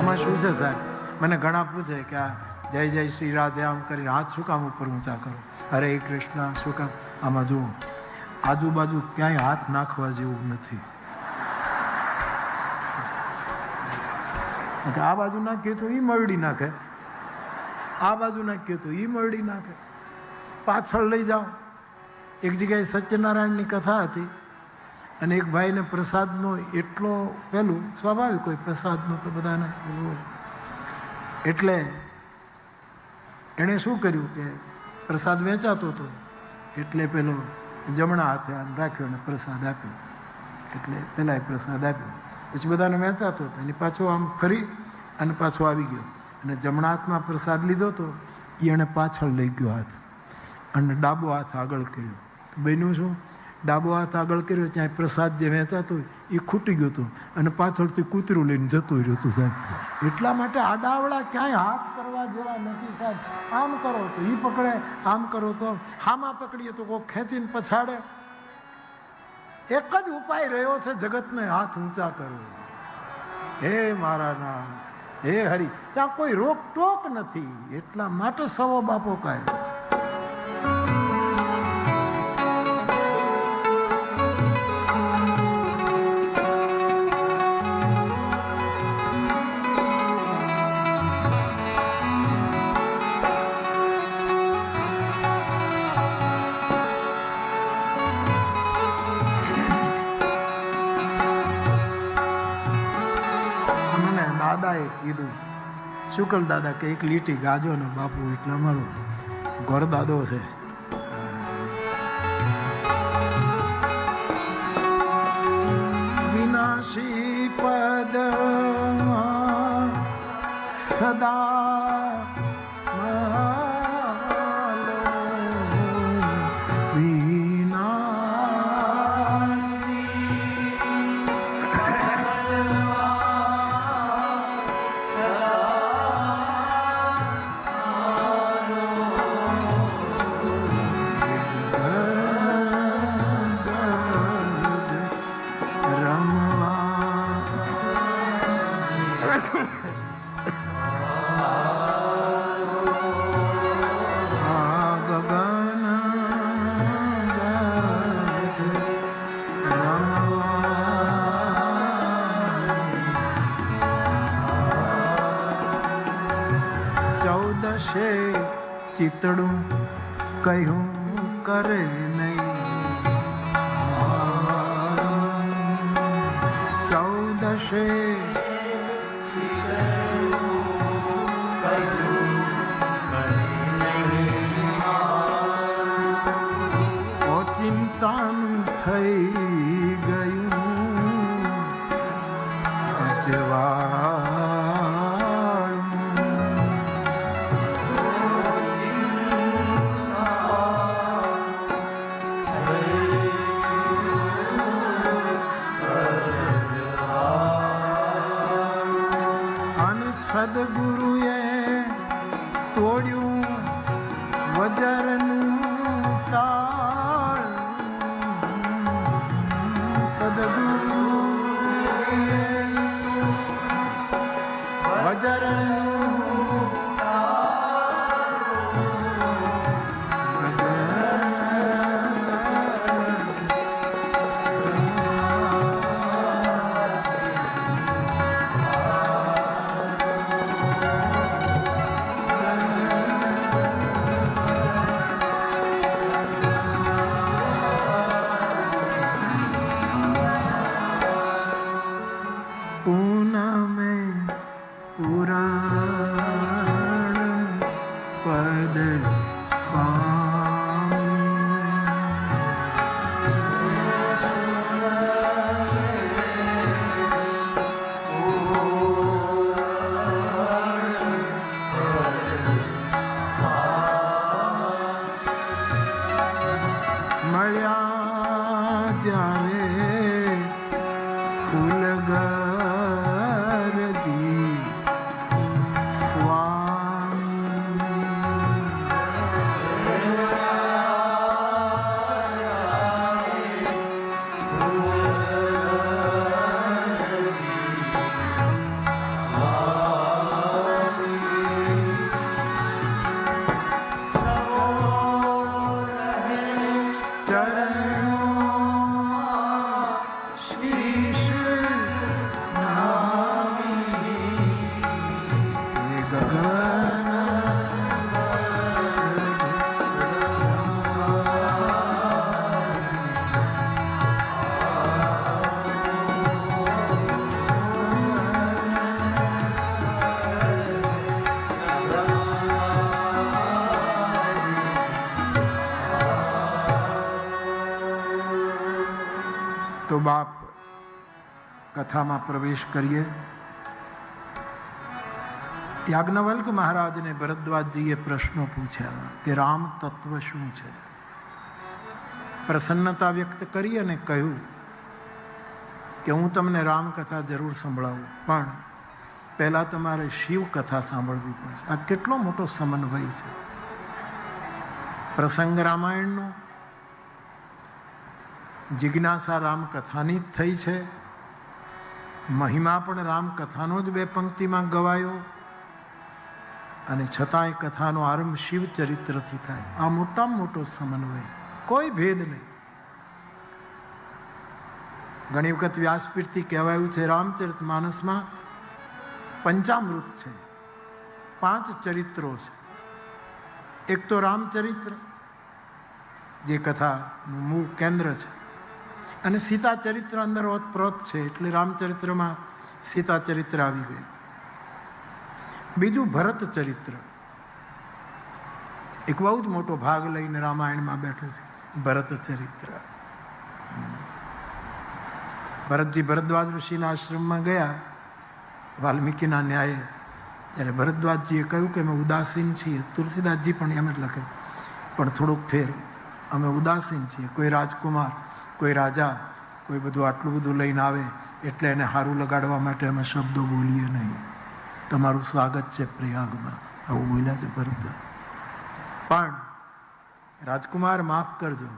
આમાં શું છે સાહેબ? મને ઘણા પૂછે કે આ જય જય શ્રી રાધે આમ કરીને હાથ શું કામ ઉપર ઊંચા કરો, હરે કૃષ્ણ શું કામ? આમાં જુઓ, આજુબાજુ ક્યાંય હાથ નાખવા જેવું નથી. આ બાજુ નાખીએ તો એ મરડી નાખે, આ બાજુ નાખીએ તો એ મરડી નાખે. પાછળ લઈ જાઓ. એક જગ્યાએ સત્યનારાયણની કથા હતી અને એક ભાઈને પ્રસાદનો એટલો પેલું સ્વાભાવિક હોય, પ્રસાદનો તો બધાને પેલું હોય. એટલે એણે શું કર્યું કે પ્રસાદ વેચાતો હતો એટલે પેલો જમણા હાથે આમ રાખ્યો અને પ્રસાદ આપ્યો. એટલે પેલા પ્રસાદ આપ્યો, પછી બધાને વેચાતો હતો એની પાછો આમ ફરી અને પાછો આવી ગયો અને જમણા હાથમાં પ્રસાદ લીધો હતો એ એણે પાછળ લઈ ગયો હાથ અને ડાબો હાથ આગળ કર્યો. બન્યું શું? ડાબો હાથ આગળ કર્યો ત્યાં પ્રસાદ જે વેચાતો હોય એ ખૂટી ગયો હતો અને પાછળથી કૂતરું લઈને જતું રહ્યું હતું સાહેબ. એટલા માટે આડાવડા ક્યાંય હાથ કરવા જેવા નથી સાહેબ. આમ કરો તો એ પકડે, આમ કરો તો હામાં પકડીએ તો કોઈ ખેંચીને પછાડે. એક જ ઉપાય રહ્યો છે જગતને હાથ ઊંચા કરવો. હે મારા નામ, હે હરિ, ત્યાં કોઈ રોક ટોક નથી. એટલા માટે સવો બાપો કાય કીધું શુકલ દાદા કે એક લીટી ગાજો ને બાપુ, એટલે અમારો ગોરદાદો છે. વિનાશી પદ સદા ચિતડું કહ્યું કરે નહીં. 14 ચિંતાનું થઈ ગયું અજવા. સદગુરુએ તોડ્યું વજરનું તાળ. સદગુરુએ વજરનું બાપ કથામાં પ્રવેશ કરીએ. યાજ્ઞવલ્ક મહારાજને ભરદ્વાજજીએ પ્રશ્નો પૂછ્યા કે રામ તત્વ શું છે. પ્રસન્નતા વ્યક્ત કરી અને કહ્યું કે હું તમને રામકથા જરૂર સંભળાવું, પણ પહેલા તમારે શિવ કથા સાંભળવી પડશે. આ કેટલો મોટો સમન્વય છે. પ્રસંગ રામાયણનો, જિજ્ઞાસા રામકથાની જ થઈ છે, મહિમા પણ રામકથાનો જ 2 પંક્તિમાં ગવાયો, અને છતાંય કથાનો આરંભ શિવ ચરિત્રથી થાય. આ મોટામાં મોટો સમન્વય, કોઈ ભેદ નહીં. ઘણી વખત વ્યાસપીઠથી કહેવાયું છે રામચરિત માનસમાં પંચામૃત છે, 5 ચરિત્રો છે. એક તો રામચરિત્ર જે કથાનું મૂળ કેન્દ્ર છે, અને સીતા ચરિત્ર અંદર ઓતપ્રોત છે, એટલે રામચરિત્રમાં સીતા ચરિત્ર આવી ગયું. બીજું ભરત ચરિત્ર, એક બહુ જ મોટો ભાગ લઈને રામાયણમાં બેઠો છે ભરત ચરિત્ર. ભરતજી ભરદ્વાજ ઋષિના આશ્રમમાં ગયા વાલ્મીકીના ન્યાયે, ત્યારે ભરદ્વાજજીએ કહ્યું કે અમે ઉદાસીન છીએ. તુલસીદાસજી પણ એમ જ લખે, પણ થોડુંક ફેર, અમે ઉદાસીન છીએ. કોઈ રાજકુમાર, કોઈ રાજા, કોઈ બધું આટલું બધું લઈને આવે એટલે એને સારું લગાડવા માટે અમે શબ્દો બોલીએ નહીં. તમારું સ્વાગત છે પ્રયાગમાં, આવું બોલ્યા છે ભરદ્વાજ. પણ રાજકુમાર માફ કરજો,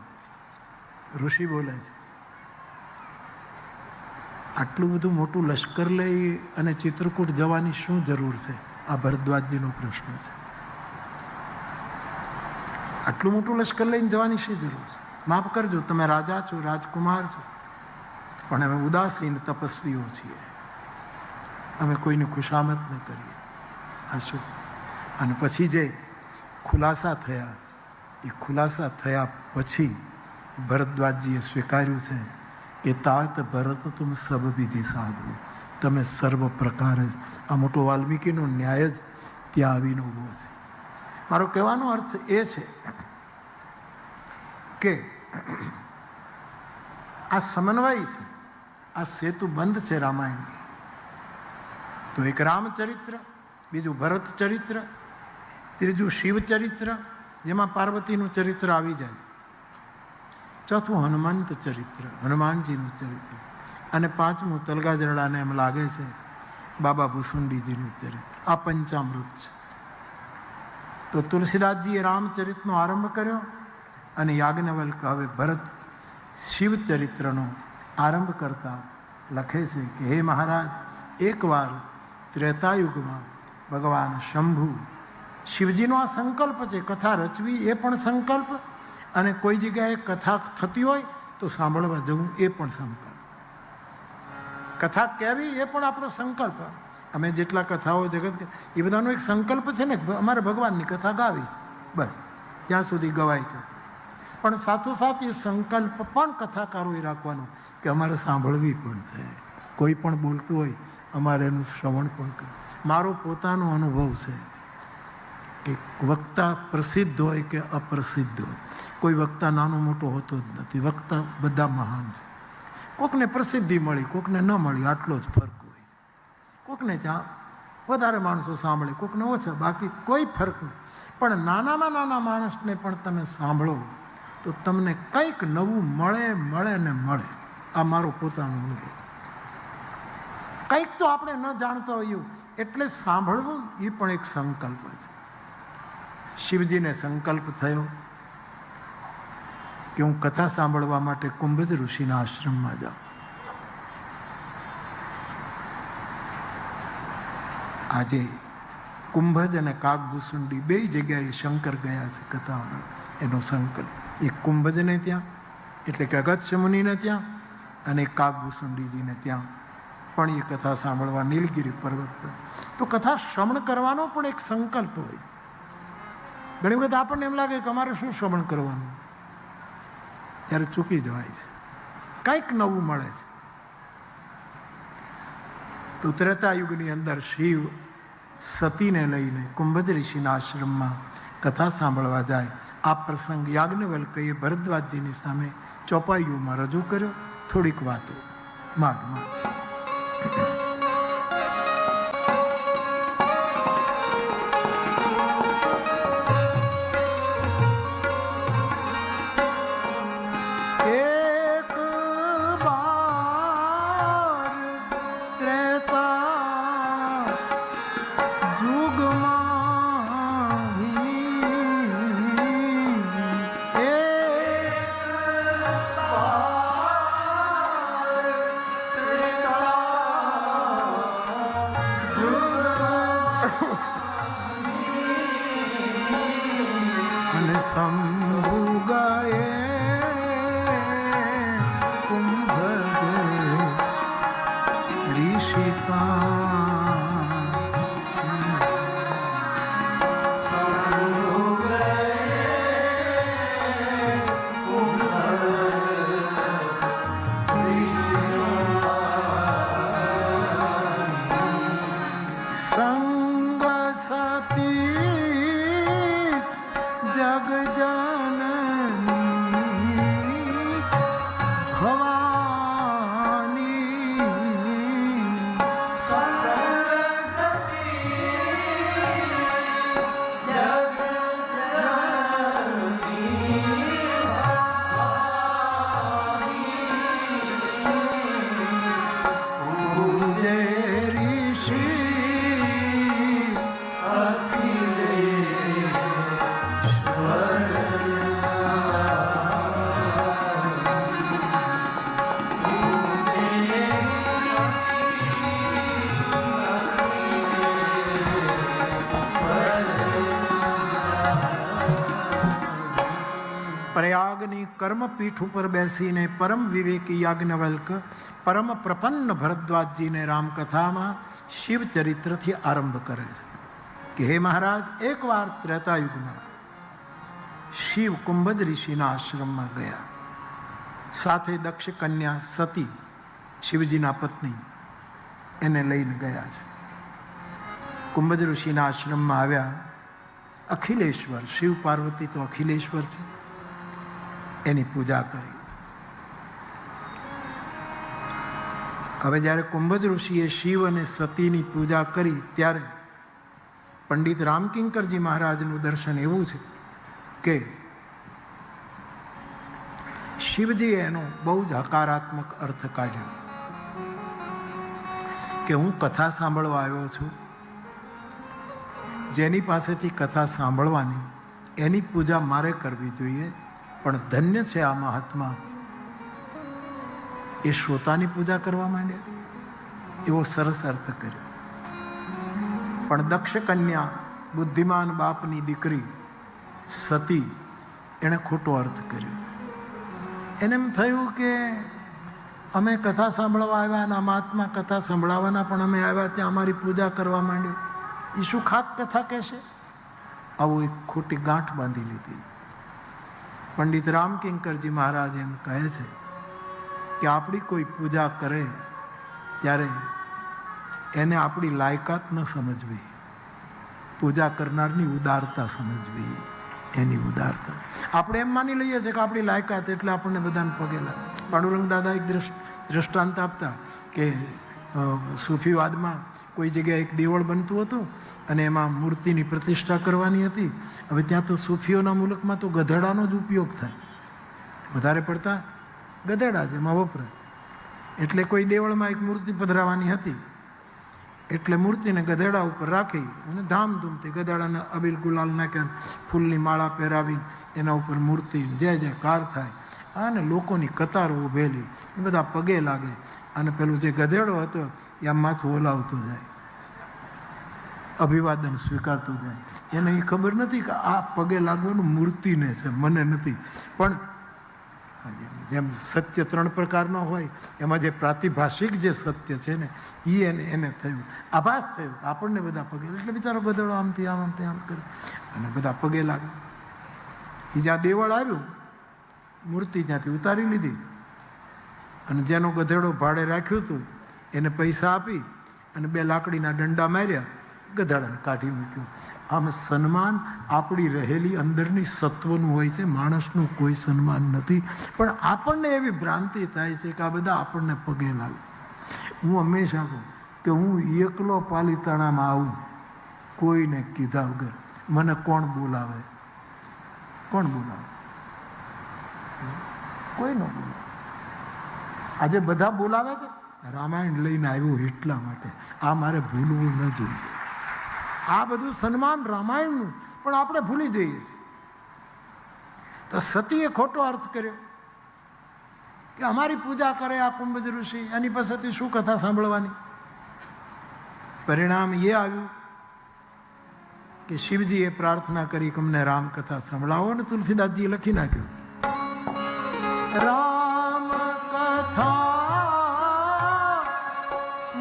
ઋષિ બોલે છે, આટલું બધું મોટું લશ્કર લઈ અને ચિત્રકૂટ જવાની શું જરૂર છે? આ ભરદ્વાજજીનો પ્રશ્ન છે. આટલું મોટું લશ્કર લઈને જવાની શી જરૂર છે? માફ કરજો, તમે રાજા છો, રાજકુમાર છો, પણ અમે ઉદાસીન તપસ્વીઓ છીએ, અમે કોઈની ખુશામત ન કરીએ. આ શું? અને પછી જે ખુલાસા થયા, એ ખુલાસા થયા પછી ભરદ્વાજજીએ સ્વીકાર્યું છે કે તાત ભરત તુમ સબ વિધિ સાધુ, તમે સર્વ પ્રકારે. આ મોટો વાલ્મીકીનો ન્યાય જ ત્યાં આવીને ઊભો છે. મારો કહેવાનો અર્થ એ છે કે આ સમન્વય છે, આ સેતુ બંધ છે રામાયણ. તો એક રામચરિત્ર, બીજું ભરત ચરિત્ર, ત્રીજું શિવ ચરિત્ર જેમાં પાર્વતીનું ચરિત્ર આવી જાય, ચોથું હનુમંત ચરિત્ર, હનુમાનજીનું ચરિત્ર, અને પાંચમું તલગાજરડાને એમ લાગે છે બાબા ભુસુંડીજીનું ચરિત્ર. આ પંચામૃત છે. તો તુલસીદાસજીએ રામચરિતનો આરંભ કર્યો, અને યાજ્ઞવલ્ક હવે ભરત શિવ ચરિત્રનો આરંભ કરતા લખે છે કે હે મહારાજ, એકવાર ત્રેતાયુગમાં ભગવાન શંભુ, શિવજીનો આ સંકલ્પ છે, કથા રચવી એ પણ સંકલ્પ, અને કોઈ જગ્યાએ કથા થતી હોય તો સાંભળવા જવું એ પણ સંકલ્પ. કથા કહેવી એ પણ આપણો સંકલ્પ. અમે જેટલા કથાઓ જગત, એ બધાનો એક સંકલ્પ છે ને, અમારે ભગવાનની કથા ગાવી છે, બસ ત્યાં સુધી ગવાય તો. પણ સાથોસાથ એ સંકલ્પ પણ કથાકારોએ રાખવાનો કે અમારે સાંભળવી પણ છે. કોઈ પણ બોલતું હોય અમારે એનું શ્રવણ પણ કરવું. મારો પોતાનો અનુભવ છે કે વક્તા પ્રસિદ્ધ હોય કે અપ્રસિદ્ધ હોય, કોઈ વક્તા નાનો મોટો હોતો જ નથી. વક્તા બધા મહાન છે. કોકને પ્રસિદ્ધિ મળી, કોકને ન મળી, આટલો જ ફરક હોય. કોકને ત્યાં વધારે માણસો સાંભળે, કોકને ઓછા, બાકી કોઈ ફરક નહીં. પણ નાનામાં નાના માણસને પણ તમે સાંભળો તો તમને કંઈક નવું મળે ને મળે. આ મારો પોતાનો અનુભવ. કંઈક તો આપણે ન જાણતા હોઈએ એટલે સાંભળવું એ પણ એક સંકલ્પ છે. શિવજીને સંકલ્પ થયો કે હું કથા સાંભળવા માટે કુંભજ ઋષિના આશ્રમમાં જાઉં. આજે કુંભજ અને કાગભૂસુંડી 2 જગ્યાએ શંકર ગયા છે કથા. એનો સંકલ્પ એક કુંભજને ત્યાં, એટલે કે અગસ્ત્ય મુનિને ત્યાં, અને કાગભૂસુંડીજીને ત્યાં પણ એ કથા સાંભળવા નીલગિરી પર્વત પર. તો કથા શ્રવણ કરવાનો પણ એક સંકલ્પ હોય. ઘણી વખત આપણને એમ લાગે કે અમારે શું શ્રવણ કરવાનું, ત્યારે ચૂકી જવાય છે. કંઈક નવું મળે છે. તો ત્રેતાયુગની અંદર શિવ સતીને લઈને કુંભજ ઋષિના આશ્રમમાં કથા સાંભળવા જાય. આ પ્રસંગ યાજ્ઞવલ્કએ ભરદ્વાજજીની સામે ચોપાઈઓમાં રજૂ કર્યો. થોડીક વાતો માંડ માંડ. પ્રયાગની કર્મપીઠ ઉપર બેસીને પરમ વિવેકી યાજ્ઞવલ્ક પરમ પ્રપન્ન ભરદ્વાજજીને રામકથામાં શિવચરિત્રથી આરંભ કરે છે કે હે મહારાજ, એકવાર ત્રેતાયુગમાં શિવ કુંભજ ઋષિના આશ્રમમાં ગયા. સાથે દક્ષ કન્યા સતી, શિવજીના પત્ની, એને લઈને ગયા છે. કુંભજ ઋષિના આશ્રમમાં આવ્યા. અખિલેશ્વર, શિવ પાર્વતી તો અખિલેશ્વર છે, એની પૂજા કરી. હવે જ્યારે કુંભજ ઋષિએ શિવ અને સતીની પૂજા કરી ત્યારે પંડિત રામકિંકરજી મહારાજનું દર્શન એવું છે કે શિવજીએ એનો બહુ જ હકારાત્મક અર્થ કાઢ્યો કે હું કથા સાંભળવા આવ્યો છું, જેની પાસેથી કથા સાંભળવાની એની પૂજા મારે કરવી જોઈએ, પણ ધન્ય છે આ મહાત્મા, એ શ્રોતાની પૂજા કરવા માંડ્યા. એવો સરસ અર્થ કર્યો. પણ દક્ષ કન્યા, બુદ્ધિમાન બાપની દીકરી સતી, એણે ખોટો અર્થ કર્યો. એને એમ થયું કે અમે કથા સાંભળવા આવ્યા અને મહાત્મા કથા સંભળાવવાના, પણ અમે આવ્યા ત્યાં અમારી પૂજા કરવા માંડ્યો. એ શું ખાક કથા કહેશે? આવું એક ખોટી ગાંઠ બાંધી લીધી. પંડિત રામકિંકરજી મહારાજ એમ કહે છે કે આપણી કોઈ પૂજા કરે ત્યારે એને આપણી લાયકાત ન સમજવી, પૂજા કરનારની ઉદારતા સમજવી, એની ઉદારતા. આપણે એમ માની લઈએ છીએ કે આપણી લાયકાત એટલે આપણને બધાને પગે લાગે. પાંડુરંગ દાદા એક દ્રષ્ટાંત આપતા કે સૂફીવાદમાં કોઈ જગ્યાએ એક દેવળ બનતું હતું અને એમાં મૂર્તિની પ્રતિષ્ઠા કરવાની હતી. હવે ત્યાં તો સૂફીઓના મુલકમાં તો ગધેડાનો જ ઉપયોગ થાય, વધારે પડતા ગધેડા જેમાં વપરાય. એટલે કોઈ દેવળમાં એક મૂર્તિ પધરાવાની હતી, એટલે મૂર્તિને ગધેડા ઉપર રાખી અને ધામધૂમથી ગધેડાને અબીલ ગુલાલ નાખ્યા, ફૂલની માળા પહેરાવી એના ઉપર મૂર્તિ જય જયકાર થાય અને લોકોની કતારો ઊભેલી, બધા પગે લાગે અને પેલું જે ગધેડો હતો એ આમ માથું હલાવતો જાય, અભિવાદન સ્વીકારતો જાય. એને એ ખબર નથી કે આ પગે લાગવાનું મૂર્તિને છે, મને નથી. પણ જેમ સત્ય 3 પ્રકારનો હોય, એમાં જે પ્રાતિભાષિક જે સત્ય છે ને એ એને થયું, આભાસ થયો, આપણને બધા પગે, એટલે બિચારો ગધેડો આમથી આમ આમથી આમ કરે અને બધા પગે લાગે. એ જ્યાં દેવળ આવ્યું, મૂર્તિ ત્યાંથી ઉતારી લીધી અને જેનો ગધેડો ભાડે રાખ્યું હતું એને પૈસા આપી અને 2 લાકડીના દંડા માર્યા, ગધાડાને કાઢી મૂક્યું. આમ સન્માન આપણી રહેલી અંદરની સત્વનું હોય છે, માણસનું કોઈ સન્માન નથી. પણ આપણને એવી ભ્રાંતિ થાય છે કે આ બધા આપણને પગે લાગે. હું હંમેશા કહું કે હું એકલો પાલીતાણામાં આવું કોઈને કીધા વગર, મને કોણ બોલાવે? કોણ બોલાવે? કોઈ ન બોલાવે. આજે બધા બોલાવે છે, રામાયણ લઈને આવ્યું એટલા માટે. આ મારે ભૂલવું ન જોઈએ. આ બધું સન્માન રામાયણનું, પણ આપણે ભૂલી જઈએ છીએ. તો સતીએ ખોટો અર્થ કર્યો કે અમારી પૂજા કરે આ કુંભજ ઋષિ, એની પાસેથી શું કથા સાંભળવાની? પરિણામ એ આવ્યું કે શિવજીએ પ્રાર્થના કરી કે અમને રામકથા સંભળાવો, ને તુલસીદાસજીએ લખી નાખ્યું રામ કથા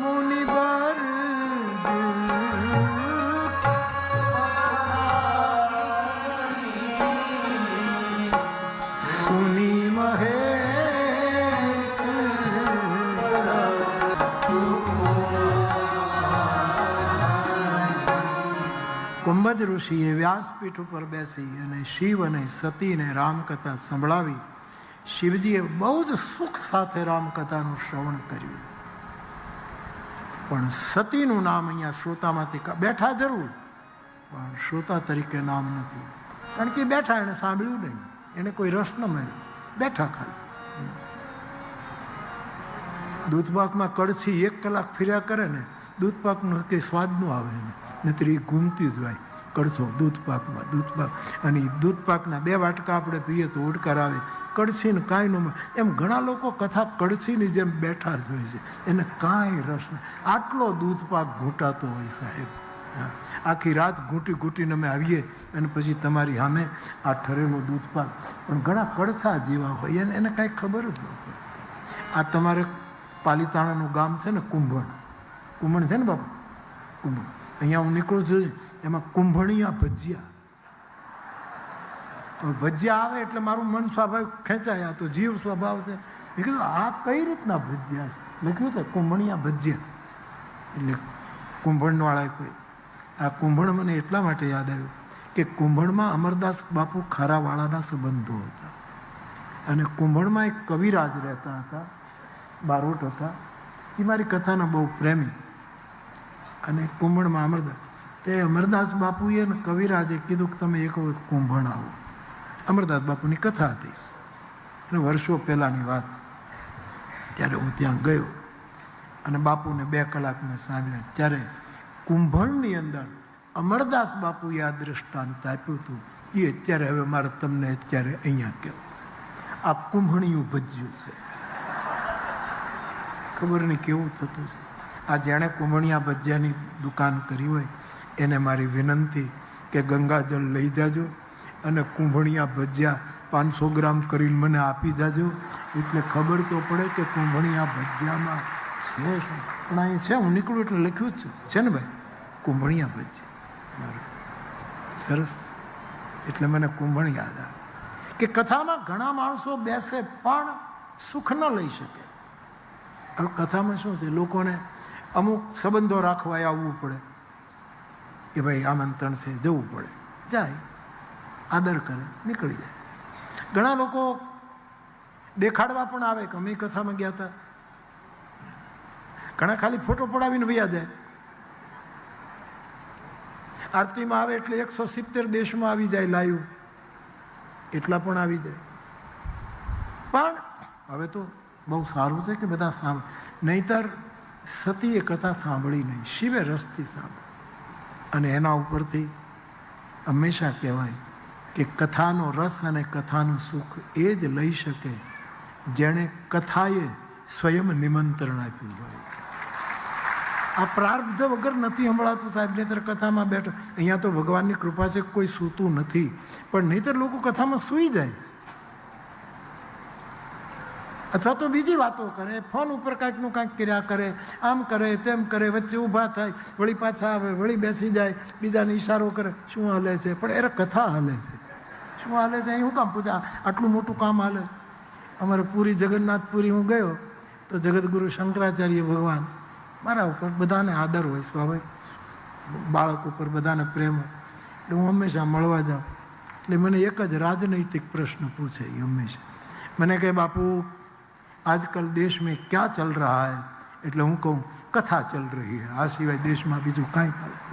મુનિવર સુની મહેશ કુંભજ ઋષિએ વ્યાસપીઠ ઉપર બેસી અને શિવ અને સતીને રામકથા સંભળાવી. શિવજીએ બહુ જ સુખ સાથે રામકથાનું શ્રવણ કર્યું. પણ સતીનું નામ અહીંયા શ્રોતામાંથી બેઠા જરૂર, પણ શ્રોતા તરીકે નામ નથી. કારણ કે બેઠા, એને સાંભળ્યું નહીં, એને કોઈ રસ ન મળ્યો, બેઠા ખાલી. દૂધપાકમાં કડછી 1 કલાક ફર્યા કરે ને, દૂધપાકનો કંઈ સ્વાદ ન આવે એને, નહીતર એ ઘૂમતી જ હોય કડછો દૂધપાકમાં. દૂધપાક અને દૂધપાકના 2 વાટકા આપણે પીએ તો ઓડકાર આવે, કડછીને કાંઈ ન મળે. એમ ઘણા લોકો કથા કડછીની જેમ બેઠા જ હોય છે, એને કાંઈ રસ નહીં. આટલો દૂધપાક ઘૂંટાતો હોય સાહેબ. આખી રાત ઘૂંટી ઘૂંટીને અમે આવીએ અને પછી તમારી સામે આ ઠરેલો દૂધપાક, પણ ઘણા કડછા જેવા હોય, એને કાંઈ ખબર જ ન પડે. આ તમારે પાલીતાણાનું ગામ છે ને કુંભણ, કુંભણ છે ને બાપુ, કુંભણ. અહીંયા હું નીકળું છું, એમાં કુંભણિયા ભજીયા. ભજીયા આવે એટલે મારું મન સ્વાભાવિક ખેંચાય, આ તો જીવ સ્વભાવ છે. મેં કીધું આ કઈ રીતના ભજીયા છે? લખ્યું છે કુંભણિયા ભજીયા. એટલે કુંભણવાળાએ કોઈ આ કુંભણ મને એટલા માટે યાદ આવ્યું કે કુંભણમાં અમરદાસ બાપુ ખારાવાળાના સંબંધો હતા, અને કુંભણમાં એક કવિરાજ રહેતા હતા, બારોટ હતા. એ મારી કથાના બહુ પ્રેમી. અને કુંભણમાં અમરદાસ, તે અમરદાસ બાપુએ ને કવિરાજે કીધું કે તમે એક વખત કુંભણ આવો. અમરદાસ બાપુની કથા હતી, અને વર્ષો પહેલાંની વાત. ત્યારે હું ત્યાં ગયો અને બાપુને 2 કલાક મેં સાંભળ્યા. ત્યારે કુંભણની અંદર અમરદાસ બાપુએ આ દૃષ્ટાંત આપ્યું હતું. એ અત્યારે હવે મારે તમને અત્યારે અહીંયા કહેવું છે. આ કુંભણિયું ભજ્યું છે, ખબર નહીં કેવું થતું છે. આ જેણે કુંભણિયા ભજીયાની દુકાન કરી હોય એને મારી વિનંતી કે ગંગાજળ લઈ જાજો અને કુંભણિયા ભજીયા 500 ગ્રામ કરીને મને આપી જાજો, એટલે ખબર તો પડે કે કુંભણિયા ભજીયામાં છે શું. પણ અહીં છે, હું નીકળું એટલે લખ્યું જ છે ને ભાઈ, કુંભણિયા ભજીયા. સરસ. એટલે મને કુંભણ યાદ આવે કે કથામાં ઘણા માણસો બેસે પણ સુખ ન લઈ શકે. હવે કથામાં શું છે, લોકોને અમુક સંબંધો રાખવા આવવું પડે કે ભાઈ આમંત્રણ છે, જવું પડે, જાય, આદર કરે, નીકળી જાય. ઘણા લોકો દેખાડવા પણ આવે કે અમે કથામાં ગયા હતા. ઘણા ખાલી ફોટો પડાવીને વયા જાય. આરતીમાં આવે એટલે 170 દેશમાં આવી જાય લાઈવ, એટલા પણ આવી જાય. પણ હવે તો બહુ સારું છે કે બધા સાંભળે, નહીતર સતીએ કથા સાંભળી નહીં, શિવે રસથી સાંભળી. અને એના ઉપરથી હંમેશા કહેવાય કે કથાનો રસ અને કથાનું સુખ એ જ લઈ શકે જેણે કથાએ સ્વયં નિમંત્રણ આપ્યું હોય. આ પ્રારબ્ધ વગર નથી સંભળાતું સાહેબ. નહીતર કથામાં બેઠો, અહીંયા તો ભગવાનની કૃપા છે કોઈ સૂતું નથી, પણ નહીતર લોકો કથામાં સૂઈ જાય, અથવા તો બીજી વાતો કરે, ફોન ઉપર કાંઈકનું કાંઈક કર્યા કરે, આમ કરે તેમ કરે, વચ્ચે ઊભા થાય, વળી પાછા આવે, વળી બેસી જાય, બીજાને ઈશારો કરે. શું હાલે છે? પણ એને કથા હાલે છે. શું હાલે છે? અહીં હું કામ પૂછા, આટલું મોટું કામ હાલે. અમારે પૂરી જગન્નાથપુરી હું ગયો તો જગતગુરુ શંકરાચાર્ય ભગવાન, મારા ઉપર બધાને આદર હોય સ્વાભાવિક, બાળક ઉપર બધાને પ્રેમ હોય. એટલે હું હંમેશા મળવા જાઉં. એટલે મને એક જ રાજનૈતિક પ્રશ્ન પૂછે એ હંમેશા. મને કહે બાપू આજકલ દેશ में क्या चल रहा है? એટલે હું કહું કથા ચલ રહી है, આ સિવાય દેશમાં બીજું કાંઈ ચાલે.